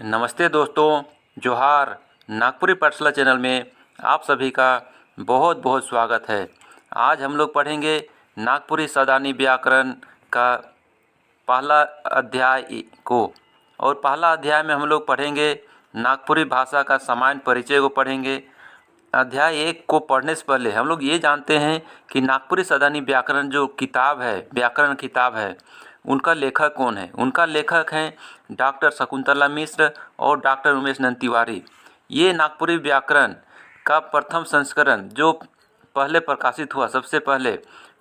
नमस्ते दोस्तों, जोहार। नागपुरी पाठशाला चैनल में आप सभी का बहुत बहुत स्वागत है। आज हम लोग पढ़ेंगे नागपुरी सावधानी व्याकरण का पहला अध्याय को। और पहला अध्याय में हम लोग पढ़ेंगे नागपुरी भाषा का सामान्य परिचय को पढ़ेंगे। अध्याय 1 को पढ़ने से पहले हम लोग ये जानते हैं कि नागपुरी सावधानी व्याकरण जो किताब है, व्याकरण किताब है, उनका लेखक कौन है। उनका लेखक हैं डॉक्टर शकुंतला मिश्र और डॉक्टर उमेश नंद तिवारी। ये नागपुरी व्याकरण का प्रथम संस्करण जो पहले प्रकाशित हुआ, सबसे पहले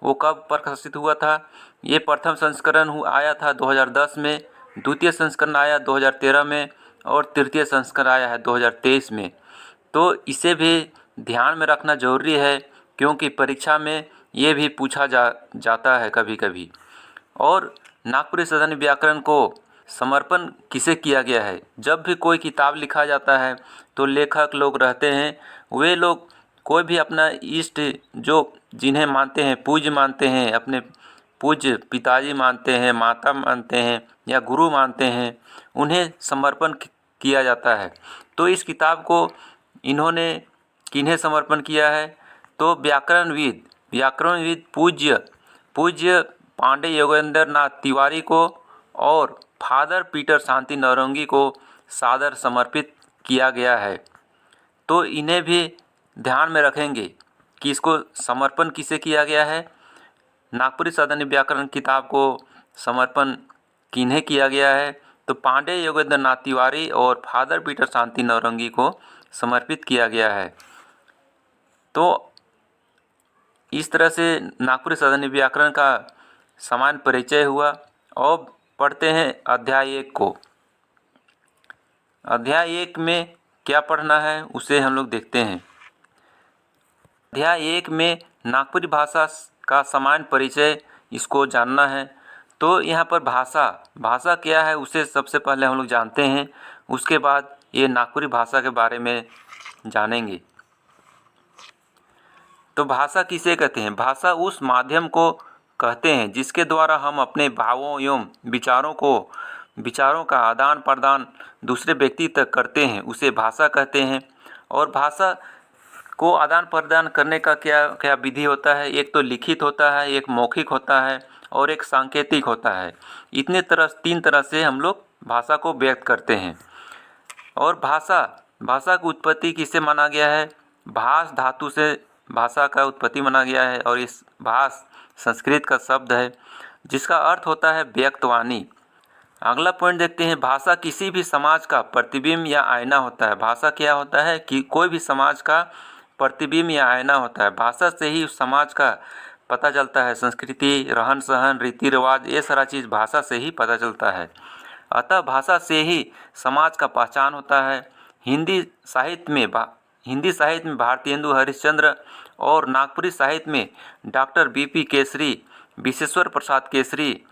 वो कब प्रकाशित हुआ था? ये प्रथम संस्करण आया था 2010 में, द्वितीय संस्करण आया 2013 में और तृतीय संस्करण आया है 2023 में। तो इसे भी ध्यान में रखना जरूरी है क्योंकि परीक्षा में ये भी पूछा जाता है कभी कभी। और नागपुरी सावधानी व्याकरण को समर्पण किसे किया गया है? जब भी कोई किताब लिखा जाता है तो लेखक लोग रहते हैं, वे लोग कोई भी अपना इष्ट जो जिन्हें मानते हैं, पूज्य मानते हैं, अपने पूज्य पिताजी मानते हैं, माता मानते हैं या गुरु मानते हैं, उन्हें समर्पण किया जाता है। तो इस किताब को इन्होंने किन्हें समर्पण किया है? तो व्याकरणविद पूज्य पांडे योगेंद्र नाथ तिवारी को और फादर पीटर शांति नौरंगी को सादर समर्पित किया गया है। तो इन्हें भी ध्यान में रखेंगे कि इसको समर्पण किसे किया गया है। नागपुरी सावधानी व्याकरण किताब को समर्पण किन्हें किया गया है? तो पांडे योगेंद्र नाथ तिवारी और फादर पीटर शांति नौरंगी को समर्पित किया गया है। तो इस तरह से नागपुरी सावधानी व्याकरण का सामान्य परिचय हुआ। अब पढ़ते हैं अध्याय 1 को। अध्याय 1 में क्या पढ़ना है उसे हम लोग देखते हैं। अध्याय 1 में नागपुरी भाषा का सामान्य परिचय, इसको जानना है। तो यहाँ पर भाषा क्या है उसे सबसे पहले हम लोग जानते हैं, उसके बाद ये नागपुरी भाषा के बारे में जानेंगे। तो भाषा किसे कहते हैं? भाषा उस माध्यम को कहते हैं जिसके द्वारा हम अपने भावों एवं विचारों का आदान प्रदान दूसरे व्यक्ति तक करते हैं, उसे भाषा कहते हैं। और भाषा को आदान प्रदान करने का क्या क्या विधि होता है? एक तो लिखित होता है, एक मौखिक होता है और एक सांकेतिक होता है। तीन तरह से हम लोग भाषा को व्यक्त करते हैं। और भाषा की उत्पत्ति किससे माना गया है? भाष धातु से भाषा का उत्पत्ति माना गया है। और इस भाष संस्कृत का शब्द है जिसका अर्थ होता है व्यक्तवाणी। अगला पॉइंट देखते हैं। भाषा किसी भी समाज का प्रतिबिंब या आईना होता है। भाषा क्या होता है? कि कोई भी समाज का प्रतिबिंब या आईना होता है। भाषा से ही उस समाज का पता चलता है। संस्कृति, रहन सहन, रीति रिवाज, ये सारा चीज़ भाषा से ही पता चलता है। अतः भाषा से ही समाज का पहचान होता है। हिंदी साहित्य में भारतेंदु हरिश्चंद्र और नागपुरी साहित्य में डॉक्टर बीपी केसरी, विश्वेश्वर प्रसाद केसरी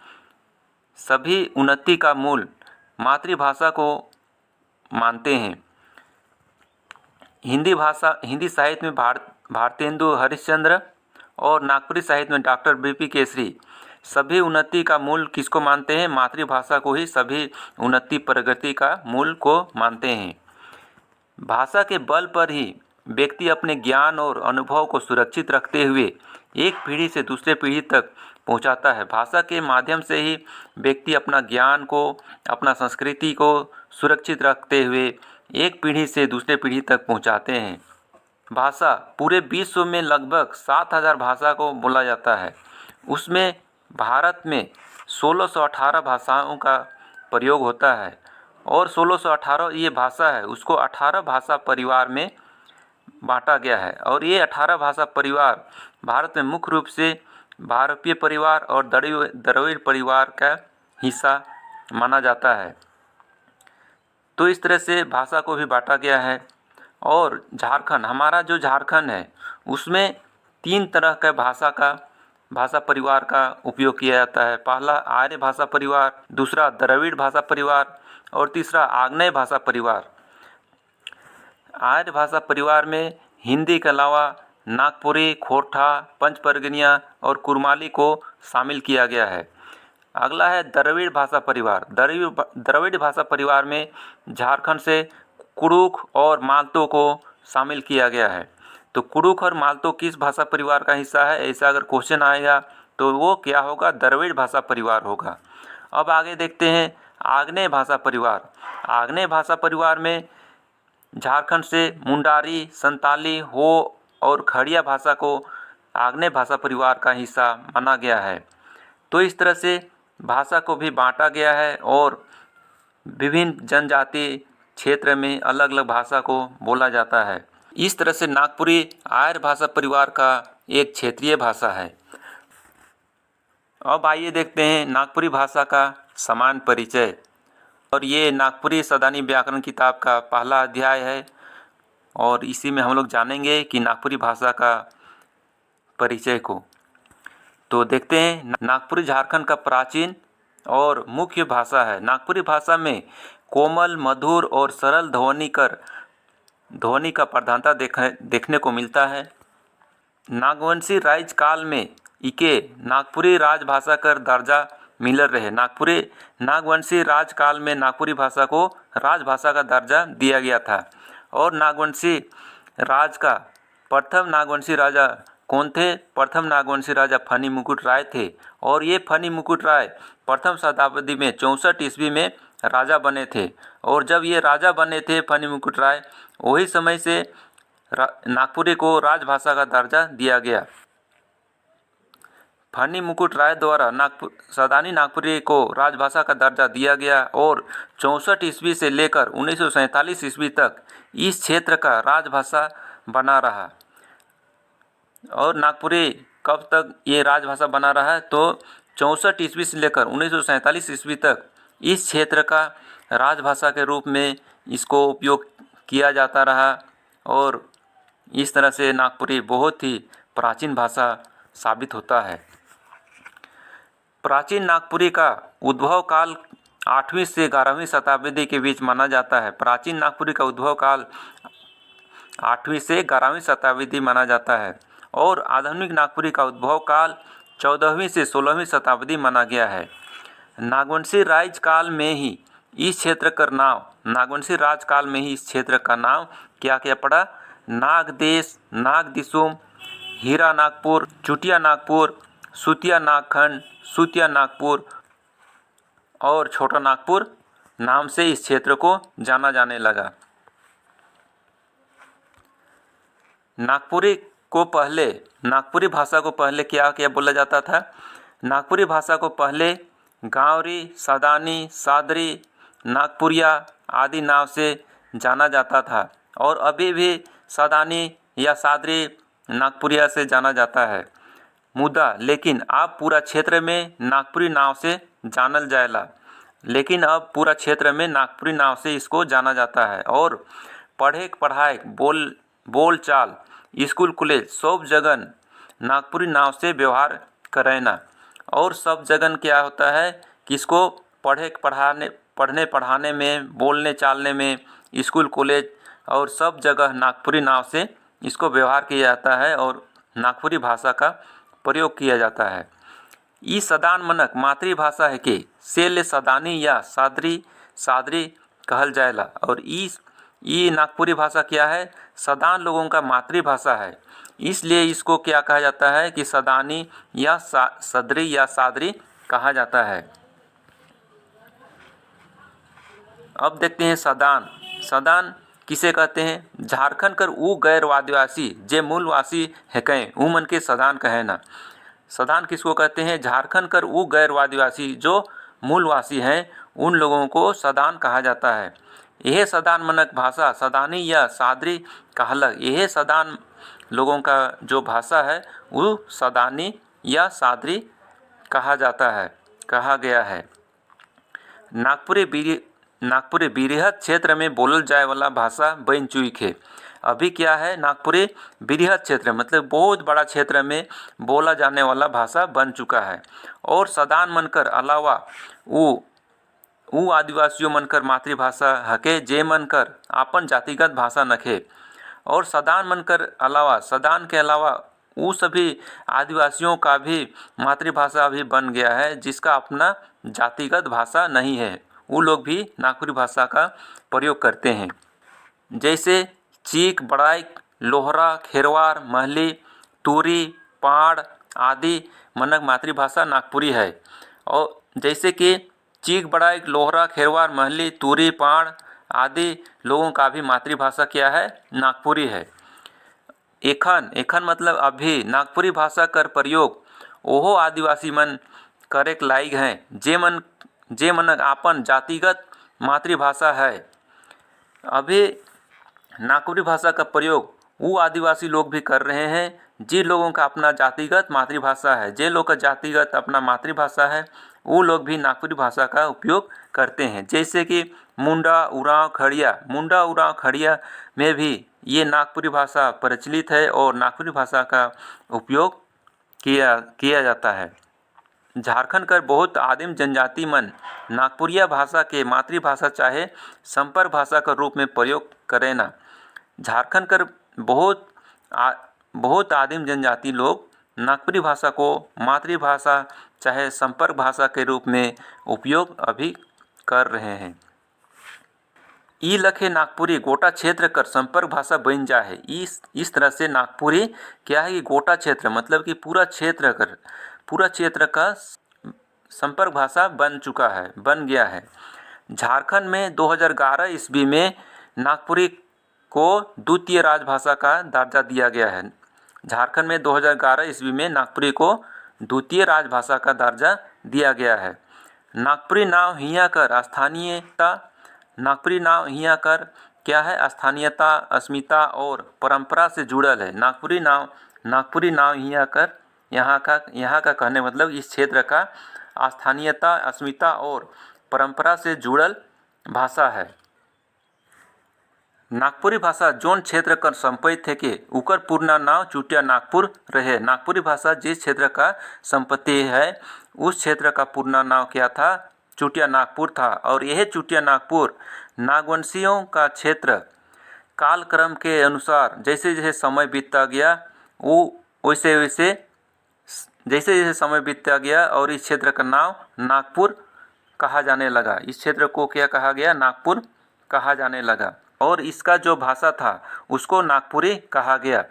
सभी उन्नति का मूल मातृभाषा को मानते हैं। हिंदी साहित्य में भारतेंदु हरिश्चंद्र और नागपुरी साहित्य में डॉक्टर बीपी केसरी सभी उन्नति का मूल किसको मानते हैं? मातृभाषा को ही सभी उन्नति प्रगति का मूल को मानते हैं। भाषा के बल पर ही व्यक्ति अपने ज्ञान और अनुभव को सुरक्षित रखते हुए एक पीढ़ी से दूसरे पीढ़ी तक पहुंचाता है। भाषा के माध्यम से ही व्यक्ति अपना ज्ञान को, अपना संस्कृति को सुरक्षित रखते हुए एक पीढ़ी से दूसरे पीढ़ी तक पहुंचाते हैं। भाषा पूरे विश्व में लगभग 7000 भाषा को बोला जाता है। उसमें भारत में 1618 भाषाओं का प्रयोग होता है। और 1618 ये भाषा है, उसको 18 भाषा परिवार में बांटा गया है। और ये 18 भाषा परिवार भारत में मुख्य रूप से भारतीय परिवार और द्रविड़ परिवार का हिस्सा माना जाता है। तो इस तरह से भाषा को भी बांटा गया है। और हमारा जो झारखंड है उसमें 3 तरह का भाषा परिवार का उपयोग किया जाता है। पहला आर्य भाषा परिवार, दूसरा द्रविड़ भाषा परिवार और तीसरा आग्नेय भाषा परिवार। आर्य भाषा परिवार में हिंदी के अलावा नागपुरी, खोरठा, पंच परगनिया और कुरमाली को शामिल किया गया है। अगला है द्रविड़ भाषा परिवार। द्रविड़ भाषा परिवार में झारखंड से कुड़ुख और मालतो को शामिल किया गया है। तो कुड़ुख और मालतो किस भाषा परिवार का हिस्सा है, ऐसा अगर क्वेश्चन आएगा तो वो क्या होगा, द्रविड़ भाषा परिवार होगा। अब आगे देखते हैं आग्नेय भाषा परिवार। आग्नेय भाषा परिवार में झारखंड से मुंडारी, संताली, हो और खड़िया भाषा को आग्नेय भाषा परिवार का हिस्सा माना गया है। तो इस तरह से भाषा को भी बांटा गया है और विभिन्न जनजाति क्षेत्र में अलग अलग भाषा को बोला जाता है। इस तरह से नागपुरी आर्य भाषा परिवार का एक क्षेत्रीय भाषा है। अब आइए देखते हैं नागपुरी भाषा का समान परिचय, और ये नागपुरी सदानी व्याकरण किताब का पहला अध्याय है और इसी में हम लोग जानेंगे कि नागपुरी भाषा का परिचय को। तो देखते हैं नागपुरी झारखंड का प्राचीन और मुख्य भाषा है। नागपुरी भाषा में कोमल, मधुर और सरल ध्वनि का प्रधानता देखने को मिलता है। नागवंशी राज काल में इके नागपुरी राजभाषा कर दर्जा मिल रहे। नागवंशी राज काल में नागपुरी भाषा को राजभाषा का दर्जा दिया गया था। और नागवंशी राज का प्रथम नागवंशी राजा कौन थे? प्रथम नागवंशी राजा फनी मुकुट राय थे। और ये फनी मुकुट राय प्रथम शताब्दी में 64 ईस्वी में राजा बने थे। और जब ये राजा बने थे फनी मुकुट राय, वही समय से नागपुरी को राजभाषा का दर्जा दिया गया। फनी मुकुट राय द्वारा सदानी नागपुरी को राजभाषा का दर्जा दिया गया और 64 ईस्वी से लेकर 1947 ईस्वी तक इस क्षेत्र का राजभाषा बना रहा। और नागपुरी कब तक ये राजभाषा बना रहा है? तो 64 ईस्वी से लेकर 1947 ईस्वी तक इस क्षेत्र का राजभाषा के रूप में इसको उपयोग किया जाता रहा। और इस तरह से नागपुरी बहुत ही प्राचीन भाषा साबित होता है। प्राचीन नागपुरी का उद्भव काल 8वीं से 11वीं शताब्दी के बीच माना जाता है। प्राचीन नागपुरी का उद्भव काल 8वीं से 11वीं शताब्दी माना जाता है और आधुनिक नागपुरी का उद्भव काल 14वीं से 16वीं शताब्दी माना गया है। नागवंशी राजकाल में ही इस क्षेत्र का नाम क्या पड़ा? नागदेश, नागदिसुम, हीरा नागपुर, चुटिया नागपुर, सुतिया नागखंड, सुतिया नागपुर और छोटा नागपुर नाम से इस क्षेत्र को जाना जाने लगा। नागपुरी भाषा को पहले क्या बोला जाता था? नागपुरी भाषा को पहले गांवरी, सदानी, सादरी, नागपुरिया आदि नाम से जाना जाता था और अभी भी सदानी या सादरी नागपुरिया से जाना जाता है। लेकिन अब पूरा क्षेत्र में नागपुरी नाम से जानल जाएला। इसको जाना जाता है और पढ़ाई बोल चाल स्कूल कॉलेज सब जगह नागपुरी नाम से व्यवहार करेना। और सब जगह क्या होता है कि इसको पढ़ने पढ़ाने में, बोलने चालने में, स्कूल कॉलेज और सब जगह नागपुरी नाम से इसको व्यवहार किया जाता है और नागपुरी भाषा का प्रयोग किया जाता है। ई सदान मनक मातृभाषा है कि से सदानी या सादरी कहल जाएला। और ई नागपुरी भाषा क्या है? सदान लोगों का मातृभाषा है, इसलिए इसको क्या कहा जाता है कि सदानी या सदरी या सादरी कहा जाता है। अब देखते हैं सदान किसे कहते हैं? झारखंड कर ऊ गैर आदिवासी जे मूलवासी है कहें ऊ मन के सदान कहे ना। सदान किसको कहते हैं? झारखंड कर ऊ गैर आदिवासी जो मूलवासी हैं उन लोगों को सदान कहा जाता है। यह सदान मनक भाषा सदानी या सादरी कहलक। यह सदान लोगों का जो भाषा है वो सदानी या सादरी कहा गया है। नागपुरी बृहद क्षेत्र में बोलल जाए वाला भाषा बन चुकी है। अभी क्या है? नागपुरी बृहद क्षेत्र मतलब बहुत बड़ा क्षेत्र में बोला जाने वाला भाषा बन चुका है। और सदान मनकर अलावा ऊ आदिवासियों मनकर मातृभाषा हके जे मनकर अपन जातिगत भाषा नखे। और सदान के अलावा वो सभी आदिवासियों का भी मातृभाषा अभी बन गया है, जिसका अपना जातिगत भाषा नहीं है। वो लोग भी नागपुरी भाषा का प्रयोग करते हैं। जैसे चीक, बड़ाइक, लोहरा, खेरवार, महली, तूरी, पाड़ आदि मनक मातृभाषा नागपुरी है। और जैसे कि चीक, बड़ाइक, लोहरा, खेरवार, महली, तूरी, पाड़ आदि लोगों का भी मातृभाषा क्या है? नागपुरी है। एखन मतलब अभी नागपुरी भाषा कर प्रयोग ओहो आदिवासी मन करेक लायक हैं जे मन आपन जातिगत मातृभाषा है। अभी नागपुरी भाषा का प्रयोग वो आदिवासी लोग भी कर रहे हैं जिन लोगों का अपना जातिगत मातृभाषा है। जे लोग का जातिगत अपना मातृभाषा है वो लोग भी नागपुरी भाषा का उपयोग करते हैं। जैसे कि मुंडा, उरांव, खड़िया में भी ये नागपुरी भाषा प्रचलित है और नागपुरी भाषा का उपयोग किया जाता है। झारखंड कर बहुत आदिम जनजाति मन नागपुरिया भाषा के मातृभाषा चाहे संपर्क भाषा का रूप में प्रयोग करें ना। झारखंड कर बहुत आदिम जनजाति लोग नागपुरी भाषा को मातृभाषा चाहे संपर्क भाषा के रूप में उपयोग अभी कर रहे हैं। ई लखे नागपुरी गोटा क्षेत्र कर संपर्क भाषा बन जा है। इस तरह से नागपुरी क्या है कि गोटा क्षेत्र मतलब कि पूरा क्षेत्र का संपर्क भाषा बन गया है। झारखंड में 2011 ईस्वी में नागपुरी को द्वितीय राजभाषा का दर्जा दिया गया है। झारखंड में 2011 ईस्वी में नागपुरी को द्वितीय राजभाषा का दर्जा दिया गया है। नागपुरी नाव हियां कर क्या है? स्थानीयता, अस्मिता और परंपरा से जुड़ल है। नागपुरी नाव हियां कर यहाँ का कहने मतलब इस क्षेत्र का स्थानीयता, अस्मिता और परंपरा से जुड़ल भाषा है। नागपुरी भाषा जोन क्षेत्र कर संपत्ति थे के उकर पूर्ण नाम चुटिया नागपुर रहे। नागपुरी भाषा जिस क्षेत्र का संपत्ति है उस क्षेत्र का पूर्ण नाम क्या था? चुटिया नागपुर था। और यह चुटिया नागपुर नागवंशियों का क्षेत्र कालक्रम के अनुसार जैसे जैसे समय बीतता गया जैसे समय बीतता गया और इस क्षेत्र का नाम नागपुर कहा जाने लगा। इस क्षेत्र को क्या कहा गया? नागपुर कहा जाने लगा। और इसका जो भाषा था उसको नागपुरी कहा गया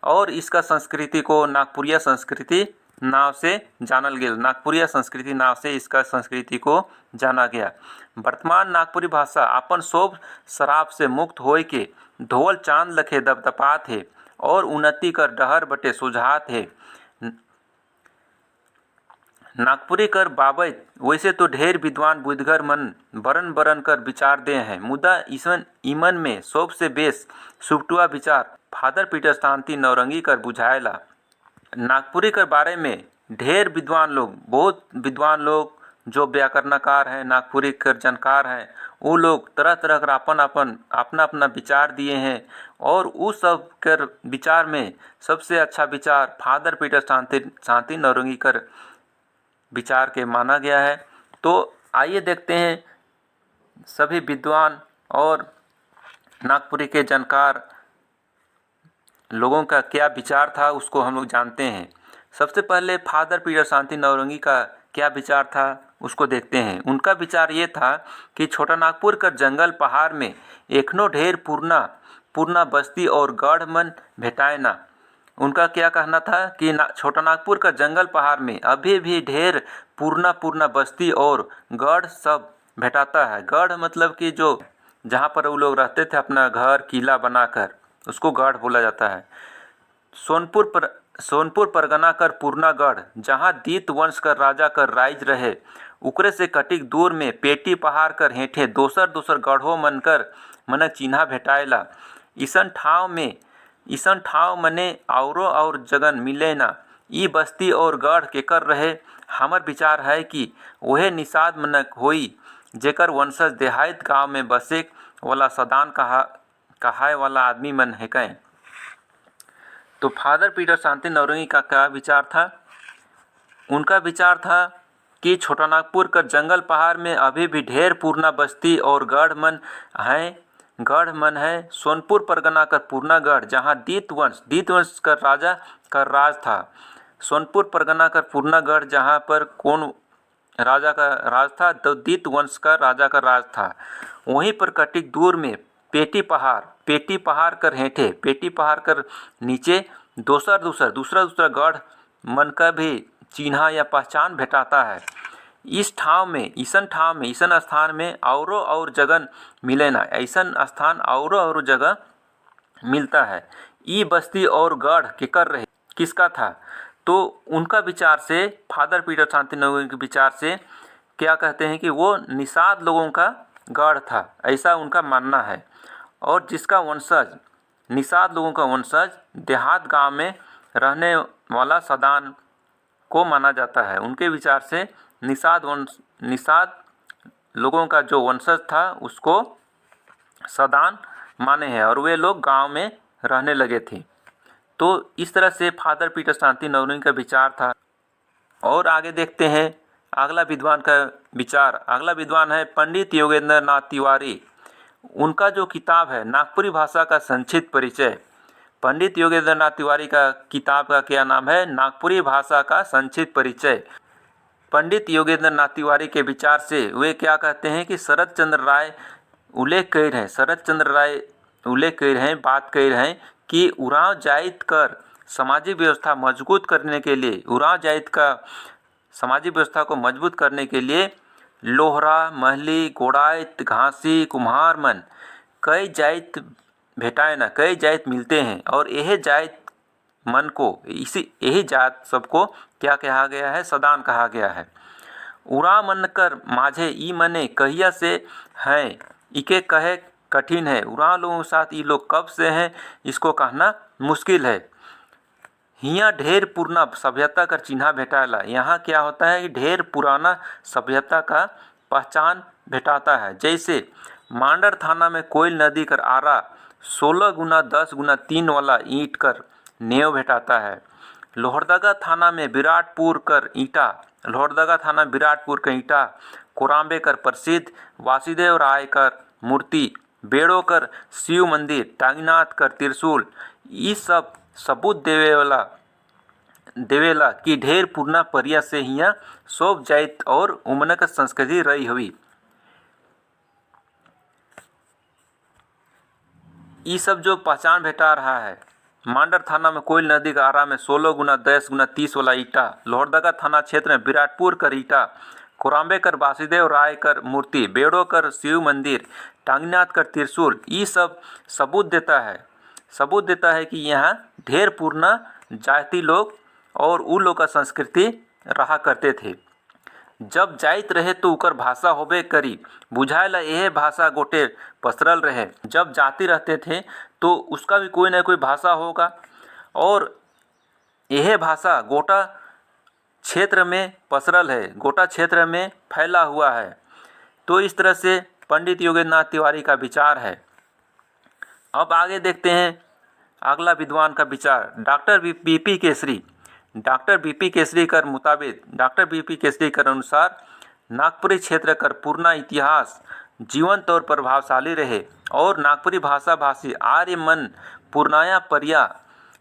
और इसका संस्कृति को नागपुरिया संस्कृति नाव से जानल गया। नागपुरिया संस्कृति नाव से इसका संस्कृति को जाना गया। वर्तमान नागपुरी भाषा अपन सोब शराब से मुक्त होए के धोल चांद लखे दबदपात है और उन्नति कर डहर बटे सुझात है। नागपुरी कर बाबत वैसे तो ढेर विद्वान बुद्धगर मन बरन कर विचार दे हैं, मुदा इमन में सबसे बेस सुबटुआ विचार फादर पीटर शांति नौरंगी कर बुझाएला। नागपुरी कर बारे में ढेर बहुत विद्वान लोग जो व्याकरणकार हैं, नागपुरी कर जानकार हैं, वो लोग तरह तरह कर अपना विचार दिए हैं और उस सब कर विचार में सबसे अच्छा विचार फादर पीटर शांति नौरंगी कर विचार के माना गया है। तो आइए देखते हैं सभी विद्वान और नागपुरी के जानकार लोगों का क्या विचार था उसको हम लोग जानते हैं। सबसे पहले फादर पीटर शांति नौरंगी का क्या विचार था उसको देखते हैं। उनका विचार ये था कि छोटा नागपुर का जंगल पहाड़ में एखनो ढेर पूर्णा बस्ती और गढ़ मन भेटाए ना। उनका क्या कहना था कि छोटा नागपुर का जंगल पहाड़ में अभी भी ढेर पूर्णा बस्ती और गढ़ सब भेटाता है। गढ़ मतलब कि जो जहाँ पर वो लोग रहते थे अपना घर किला बनाकर उसको गढ़ बोला जाता है। सोनपुर परगना कर पूर्णागढ़ जहाँ दीत वंश कर राजा कर राइज रहे उकरे से कटिक दूर में पेटी पहाड़ कर हेठे दोसर गढ़ो मन चिन्हा भेटाएला। इसन ठाव मने और जगन मिले ना। ई बस्ती और गढ़ केकर रहे? हमर विचार है कि वह निषाद मनक होई जेकर वंशज देहात गांव में बसे वाला सदान कहाय वाला आदमी मन है कहें। तो फादर पीटर शांति नौरंगी का क्या विचार था? उनका विचार था कि छोटा नागपुर का जंगल पहाड़ में अभी भी ढेर पूर्णा बस्ती और गढ़ मन हैं गढ़ मन है सोनपुर परगना कर पूर्णागढ़, जहाँ दीतवंश कर राजा का राज था। सोनपुर परगना कर पूर्णागढ़ जहाँ पर कौन राजा का राज था? तो दीतवंश का राजा का राज था। वहीं पर कटिक दूर में पेटी पहाड़ कर हेठे, पेटी पहाड़ कर नीचे दूसरा गढ़ मन का भी चिन्हा या पहचान भेटाता है। ईसन स्थान में और जगह मिले ना, ऐसन स्थान और जगह मिलता है। ई बस्ती और गढ़ केकर रहे, किसका था? तो उनका विचार से, फादर पीटर शांति नवयुगी के विचार से क्या कहते हैं कि वो निषाद लोगों का गढ़ था, ऐसा उनका मानना है। और जिसका वंशज, निषाद लोगों का वंशज देहात गांव में रहने वाला सदान को माना जाता है। उनके विचार से निषाद लोगों का जो वंशज था उसको सदान माने हैं और वे लोग गांव में रहने लगे थे। तो इस तरह से फादर पीटर शांति नवयुगी का विचार था। और आगे देखते हैं अगला विद्वान का विचार। अगला विद्वान है पंडित योगेंद्र नाथ तिवारी। उनका जो किताब है नागपुरी भाषा का संक्षिप्त परिचय, पंडित योगेंद्र नाथ तिवारी का किताब का क्या नाम है? नागपुरी भाषा का संक्षिप्त परिचय। पंडित योगेंद्र नाथ तिवारी के विचार से वे क्या कहते हैं कि शरद चंद्र राय उल्लेख कर रहे हैं, बात कर रहे हैं कि उरांव जाइत कर सामाजिक व्यवस्था मजबूत करने के लिए, उरांव जाइत का सामाजिक व्यवस्था को मजबूत करने के लिए लोहरा, महली, गोड़ाइत, घासी, कुम्हार मन कई जाइत भेटाए ना, कई जाइत मिलते हैं। और यह जाइत मन को, यही जात सबको क्या कहा गया है? सदान कहा गया है। उरा मन कर माझे ई मने कहिया से हैं, इके कहे कठिन है। उरा लोगों के साथ ये लोग कब से हैं, इसको कहना मुश्किल है। हियाँ ढेर पुराना सभ्यता का चिन्ह भेटाला। यहाँ क्या होता है कि ढेर पुराना सभ्यता का पहचान भेटाता है। जैसे मांडर थाना में कोयल नदी कर आरा 16 गुना 10 गुना 3 वाला ईंट कर नेव भेटाता है। लोहरदगा थाना में विराटपुर कर ईंटा, कोराम्बे कर प्रसिद्ध वासुदेव राय कर मूर्ति, बेड़ो कर शिव मंदिर, टांगीनाथ कर त्रिशूल, ये सब सबूत देवेला कि ढेर पुराना परिया से हियाँ सोप जाइत और उमनक संस्कृति रही हुई। ये सब जो पहचान भेटा रहा है, मांडर थाना में कोयल नदी का आरा में 16 गुना 10 गुना 30 वाला ईटा, लोहरदगा थाना क्षेत्र में विराटपुर कर ईटा, कोराम्बे कर वासुदेव राय कर मूर्ति, बेड़ो कर शिव मंदिर, टांगीनाथ कर त्रिशूल, ये सब सबूत देता है कि यहाँ ढेर पुराना जाति लोग और उ लोग का संस्कृति रहा करते थे। जब जाइत रहे तो उकर भाषा होबे करी, बुझाएला यह भाषा गोटे पसरल रहे। जब जाति रहते थे तो उसका भी कोई न कोई भाषा होगा और यह भाषा गोटा क्षेत्र में पसरल है, गोटा क्षेत्र में फैला हुआ है। तो इस तरह से पंडित योगेंद्र नाथ तिवारी का विचार है। अब आगे देखते हैं अगला विद्वान का विचार, doctor BP Kesari. Doctor BP Kesari कर मुताबिक, डॉक्टर बीपी केसरी कर अनुसार नागपुरी क्षेत्र कर पूर्णा इतिहास जीवंत और प्रभावशाली रहे और नागपुरी भाषा भाषी आर्य मन पूर्णाया परिया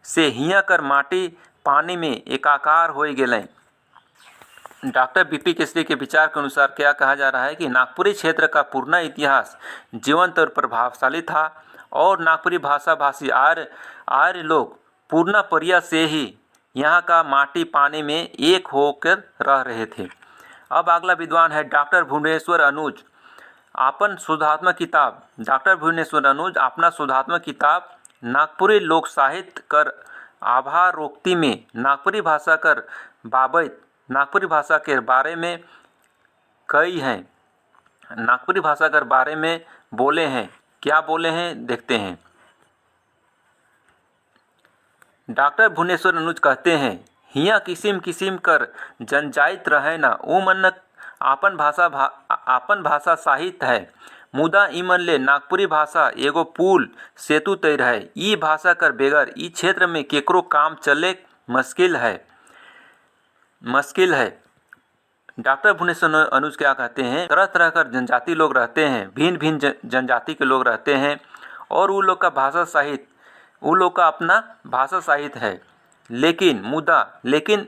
से हिया कर माटी पानी में एकाकार हो गए। डॉक्टर बीपी केसरी के विचार के अनुसार क्या कहा जा रहा है कि नागपुरी क्षेत्र का पूर्णा इतिहास जीवंत और प्रभावशाली था और नागपुरी भाषा भाषी आर्य लोग पूर्णा परिया से ही यहाँ का माटी पानी में एक होकर रह रहे थे। अब अगला विद्वान है डॉक्टर भुवनेश्वर अनुज। डॉक्टर भुवनेश्वर अनुज अपना शोधात्मक किताब नागपुरी लोक साहित्य कर आभारोक्ति में नागपुरी भाषा के बारे में नागपुरी भाषा के बारे में बोले हैं। क्या बोले हैं देखते हैं। डॉक्टर भुवनेश्वर अनुज कहते हैं, हिया किसिम कर जनजाइत रहे ना, उ मन आपन भाषा साहित्य है, मुदा इमन ले नागपुरी भाषा एगो पुल सेतु तय रहे। ई भाषा कर बेगर ई क्षेत्र में केकरो काम चले मुश्किल है। डॉक्टर भुवनेश्वर अनुज क्या कहते हैं, तरह तरह का जनजाति लोग रहते हैं, भिन्न भिन्न जनजाति के लोग रहते हैं और उन लोग का भाषा साहित्य, उन लोग का अपना भाषा साहित्य है। लेकिन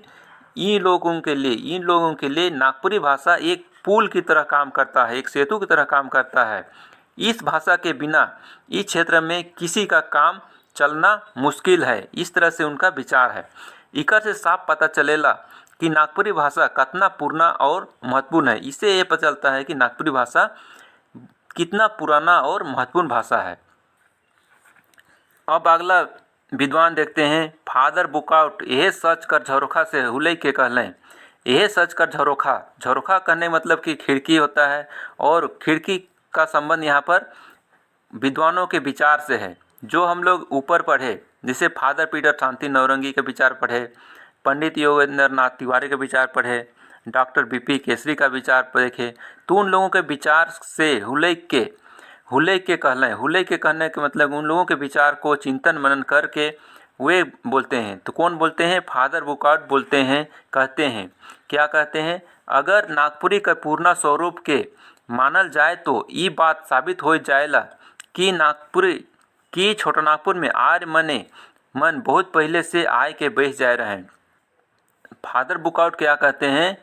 इन लोगों के लिए नागपुरी भाषा एक पुल की तरह काम करता है, एक सेतु की तरह काम करता है। इस भाषा के बिना इस क्षेत्र में किसी का काम चलना मुश्किल है। इस तरह से उनका विचार है। इकर से साफ पता चलेला कि नागपुरी भाषा कितना पुराना और महत्वपूर्ण है। इससे ये पता चलता है कि नागपुरी भाषा कितना पुराना और महत्वपूर्ण भाषा है। अब अगला विद्वान देखते हैं, फादर बुकआउट। यह सच कर झरोखा से हुलई के कहलें। यह सच कर झरोखा, झरोखा कहने मतलब कि खिड़की होता है और खिड़की का संबंध यहाँ पर विद्वानों के विचार से है जो हम लोग ऊपर पढ़े, जैसे फादर पीटर शांति नौरंगी के विचार पढ़े, पंडित योगेंद्र नाथ तिवारी के विचार पढ़े, डॉक्टर बीपी केसरी का विचार देखे, तो उन लोगों के विचार से हुलई के कहने के मतलब उन लोगों के विचार को चिंतन मनन करके वे बोलते हैं। तो कौन बोलते हैं? फादर बुकआउट बोलते हैं, कहते हैं। क्या कहते हैं? अगर नागपुरी का पूर्णा स्वरूप के मानल जाए तो ये बात साबित हो जाएला कि छोटा नागपुर में आर्य मन बहुत पहले से आए के बस जाए रहे हैं। फादर बुकआउट क्या कहते हैं?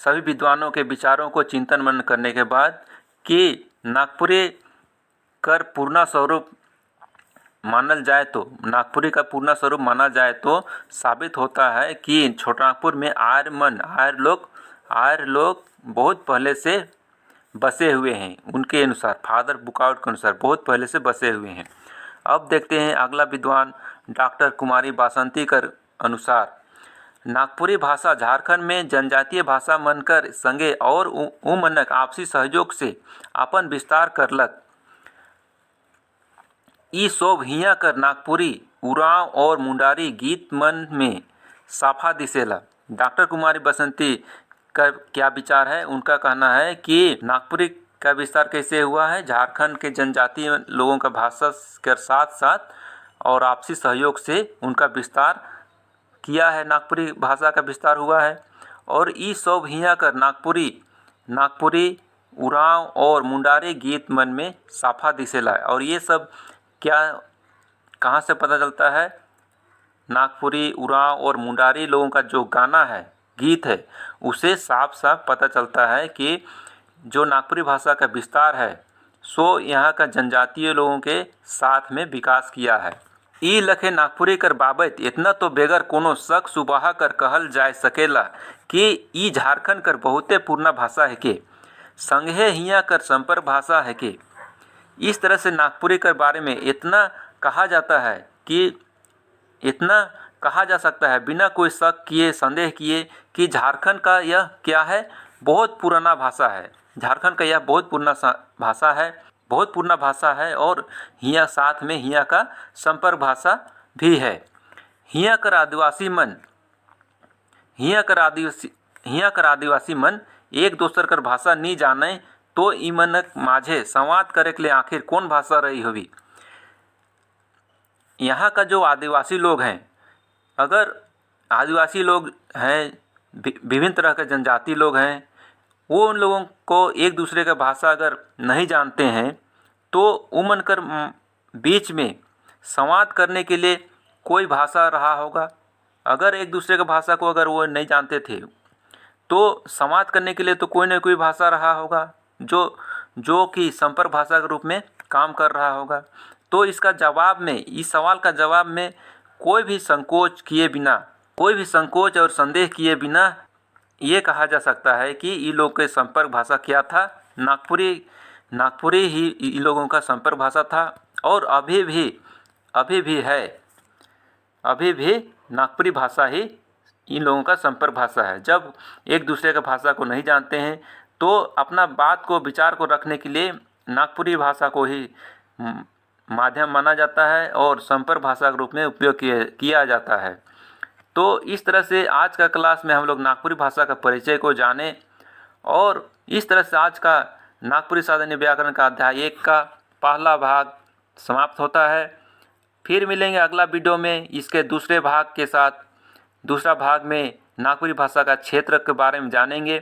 सभी विद्वानों के विचारों को चिंतन मनन करने के बाद कि नागपुरी कर पूर्णा स्वरूप मानल जाए तो, नागपुरी का पूर्णा स्वरूप माना जाए तो साबित होता है कि छोटा नागपुर में आर्य लोग बहुत पहले से बसे हुए हैं। उनके अनुसार, फादर बुकआउट के अनुसार बहुत पहले से बसे हुए हैं। अब देखते हैं अगला विद्वान डॉक्टर कुमारी बासंती कर अनुसार, नागपुरी भाषा झारखंड में जनजातीय भाषा मनकर संगे और उमनक आपसी सहयोग से अपन विस्तार करलक। ई शोभ हिया कर नागपुरी उराव और मुंडारी गीत मन में साफा दिसेला। डॉक्टर कुमारी बसंती का क्या विचार है? उनका कहना है कि नागपुरी का विस्तार कैसे हुआ है? झारखंड के जनजातीय लोगों का भाषा के साथ साथ और आपसी सहयोग से उनका विस्तार किया है, नागपुरी भाषा का विस्तार हुआ है। और ई शोभ हिया कर नागपुरी उराव और मुंडारी गीत मन में साफा दिसेला। और ये सब क्या, कहाँ से पता चलता है? नागपुरी, उराव और मुंडारी लोगों का जो गाना है, गीत है, उसे साफ साफ पता चलता है कि जो नागपुरी भाषा का विस्तार है सो यहाँ का जनजातीय लोगों के साथ में विकास किया है। ई लखे नागपुरी कर बाबत इतना तो बेगर कोनो शक सुबाह कर कहल जा सकेला कि ई झारखंड कर बहुते पुराना भाषा है के संगे हिया कर संपर्क भाषा है के। इस तरह से नागपुरी के बारे में इतना कहा जाता है कि इतना कहा जा सकता है बिना कोई शक किए, संदेह किए कि झारखंड का यह क्या है, बहुत पुराना भाषा है। झारखंड का यह बहुत पुराना भाषा है और हिया साथ में हिया का संपर्क भाषा भी है। हिया कर आदिवासी मन एक दूसर कर भाषा नहीं जाने तो इमनक माझे संवाद करे के लिए आखिर कौन भाषा रही होगी। यहाँ का जो आदिवासी लोग हैं, अगर आदिवासी लोग हैं, विभिन्न तरह के जनजाति लोग हैं, वो उन लोगों को एक दूसरे का भाषा अगर नहीं जानते हैं तो उमन कर बीच में संवाद करने के लिए कोई भाषा रहा होगा। अगर एक दूसरे का भाषा को अगर वो नहीं जानते थे तो संवाद करने के लिए तो कोई न कोई भाषा रहा होगा जो कि संपर्क भाषा के रूप में काम कर रहा होगा। तो इस सवाल का जवाब में कोई भी संकोच और संदेह किए बिना ये कहा जा सकता है कि इन लोगों के संपर्क भाषा क्या था? नागपुरी ही इन लोगों का संपर्क भाषा था और अभी भी नागपुरी भाषा ही इन लोगों का संपर्क भाषा है। जब एक दूसरे का भाषा को नहीं जानते हैं तो अपना बात को, विचार को रखने के लिए नागपुरी भाषा को ही माध्यम माना जाता है और संपर्क भाषा के रूप में उपयोग किया जाता है। तो इस तरह से आज का क्लास में हम लोग नागपुरी भाषा का परिचय को जाने और इस तरह से आज का नागपुरी साधनीय व्याकरण का अध्याय 1 का पहला भाग समाप्त होता है। फिर मिलेंगे अगला वीडियो में इसके दूसरे भाग के साथ। दूसरा भाग में नागपुरी भाषा का क्षेत्र के बारे में जानेंगे।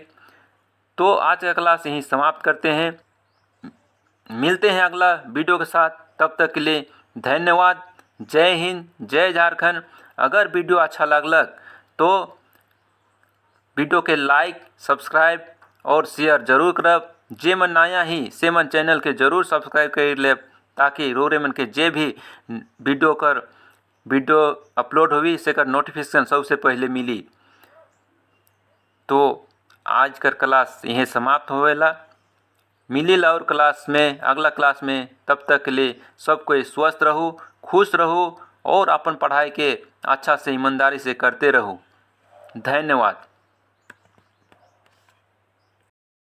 तो आज का क्लास यहीं समाप्त करते हैं। मिलते हैं अगला वीडियो के साथ, तब तक के लिए धन्यवाद। जय हिंद, जय झारखंड। अगर वीडियो अच्छा लगलक तो वीडियो के लाइक, सब्सक्राइब और शेयर जरूर करब। जे मन नया ही से मन चैनल के जरूर सब्सक्राइब कर ले, ताकि रोरे मन के जे भी वीडियो अपलोड होवी सेकर नोटिफिकेशन सबसे पहले मिली। तो आज कर क्लास यहीं समाप्त होवेला। मिली और क्लास में, अगला क्लास में। तब तक के लिए सब कोई स्वस्थ रहू, खुश रहू और अपन पढ़ाई के अच्छा से ईमानदारी से करते रहू। धन्यवाद।